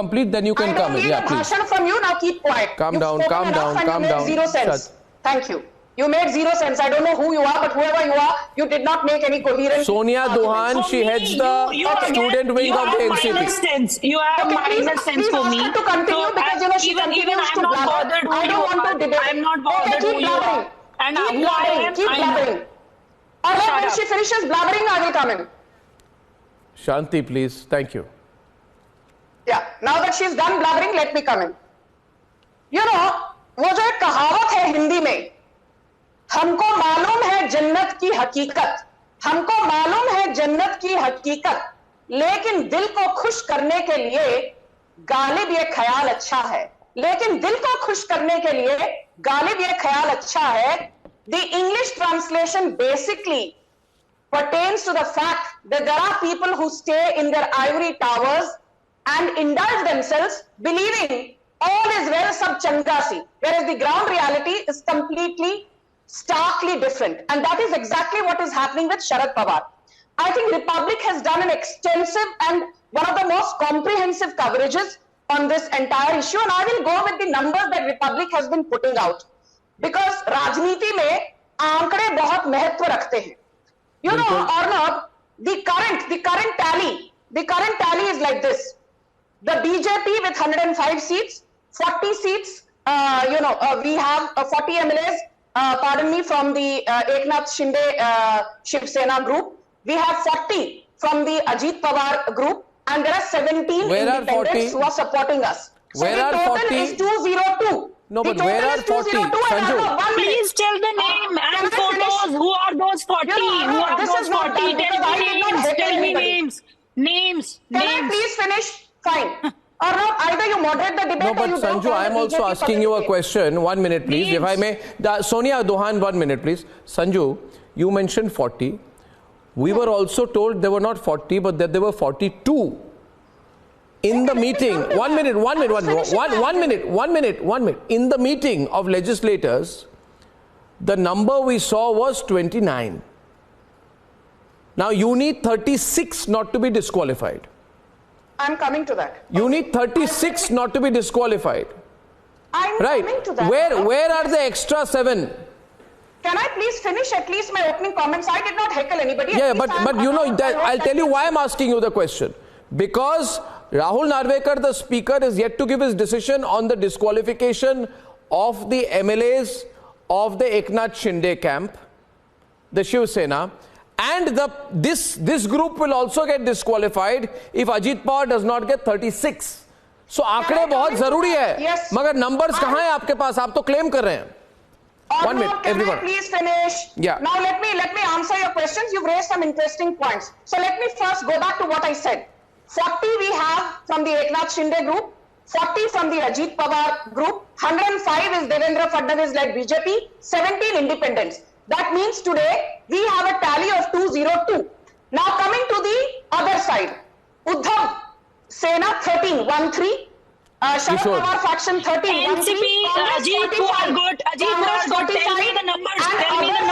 complete, then you can come in. Yeah, please. Bhashan from you, now keep quiet. Calm down, calm down, calm down. Zero sense. Thank you. You made zero sense. I don't know who you are, but whoever you are, you did not make any coherent. Sonia Dohan, she heads the student wing of the NCP. You have minus sense for me. To continue so because you know she even I'm not bothered. I don't want to debate. I'm not bothered who you are. And keep blabbering. Keep blabbering. Or when she finishes blabbering, I will come in. Shanti, please. Thank you. Yeah. Now that she's done blabbering, let me come in. You know, वो जो एक कहावत है हिंदी में, हमको मालूम है जन्नत की हकीकत, हमको मालूम है जन्नत की हकीकत, लेकिन दिल को खुश करने के लिए गालिब ये ख्याल अच्छा है, लेकिन दिल को खुश करने के लिए गालिब ये ख्याल अच्छा है. The English translation basically pertains to the fact that there are people who stay in their ivory towers and indulge themselves believing all is well, sab changa si, whereas the ground reality is completely starkly different, and that is exactly what is happening with Sharad Pawar. I think Republic has done an extensive and one of the most comprehensive coverages on this entire issue, and I will go with the numbers that Republic has been putting out, because राजनीति में आंकड़े बहुत महत्व रखते हैं. You know, Arnab, the current tally is like this: the BJP with 105 seats, 40 seats. We have 40 MLAs. Pardon me, from the Eknath Shinde Shiv Sena group. We have 40 from the Ajit Pawar group, and there are 17 independents who are supporting us. So where the total is 202. No, but where are 40? Sanju, please tell the name and photos. Who are those 40? Who are those 40? Tell me names. Names. Can I please finish? Fine. Or not, either you moderate the debate. No, but or you Sanju, I am also asking you a question. 1 minute, please. If I may. Sonia Dohan, 1 minute, please. Sanju, you mentioned 40. We were also told there were not 40, but that there were 42. In the meeting, 1 minute. In the meeting of legislators, the number we saw was 29. Now you need 36 not to be disqualified. I'm coming to that. You need 36 not to be disqualified. I'm coming to that. Where are the extra 7? Can I please finish at least my opening comments? I did not heckle anybody. Yeah, but you know, I'll tell you why I'm asking you the question. Because Rahul Narvekar, the speaker, is yet to give his decision on the disqualification of the MLAs of the Eknath Shinde camp, the Shiv Sena. And this group will also get disqualified if Ajit Pawar does not get 36. So आंकड़े बहुत जरूरी है, मगर numbers कहाँ हैं आपके पास? आप तो claim कर रहे हैं. 1 minute, everyone. Please finish. Yeah. Now let me answer your questions. You've raised some interesting points. So let me first go back to what I said. 40 we have from the Eknath Shinde group, 40 from the Ajit Pawar group, 105 is Devendra Fadnavis led BJP, 17 independents. That means today we have a tally of 202. Now coming to the other side, Uddhav Sena 13, 1-3. Sharad Pawar faction 13, 1-3. Ajit Pawar good. Ajit Pawar good. Tell me the numbers. Tell me the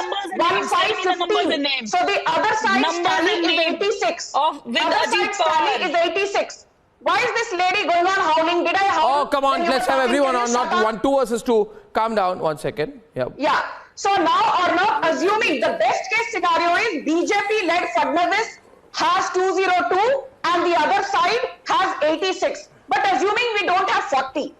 numbers and names. So the other side's tally is 86. With Ajit Pawar is 86. Why is this lady going on howling? Did I howl? Oh, come on. Let's have everyone on. Not 2 versus 2. Calm down. 1 second. Yeah. So now or not, assuming the best case scenario is BJP-led Fadnavis has 202 and the other side has 86. But assuming we don't have 40,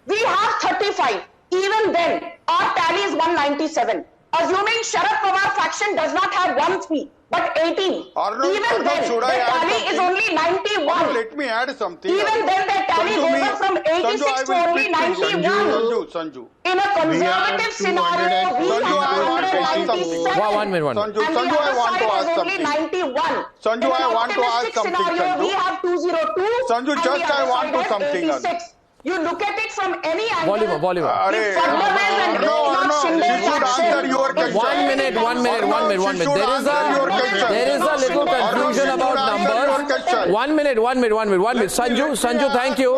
we have 35. Even then, our tally is 197. Assuming Sharad Pawar faction does not have 1-3, but 18. Even then, the tally is only 91. Let me add something. Even then, the tally goes up from 86 to only 91. Sanju. In a conservative scenario, we have 197. Sanju, I want to ask something. 91. Sanju, I want to ask something. Scenario, we have 202. Sanju, just I want to something. You look at it from any angle. Volume. No. She should answer your question. 1 minute. There is a little confusion about numbers. 1 minute. Sanju, thank you.